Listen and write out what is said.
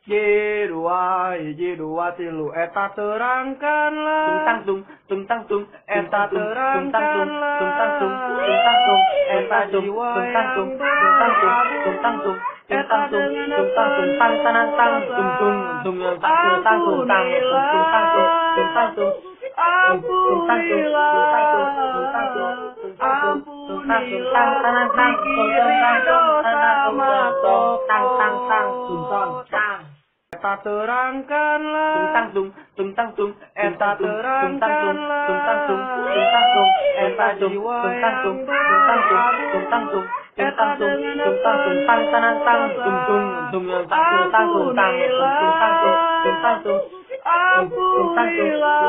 J2 tilu eta terangkanlah eta terangkanlah eta jiwa yang berabung eta dengan eta terangkanlah eta terangkanlah eta jiwa yang berabung eta dengan ampunilah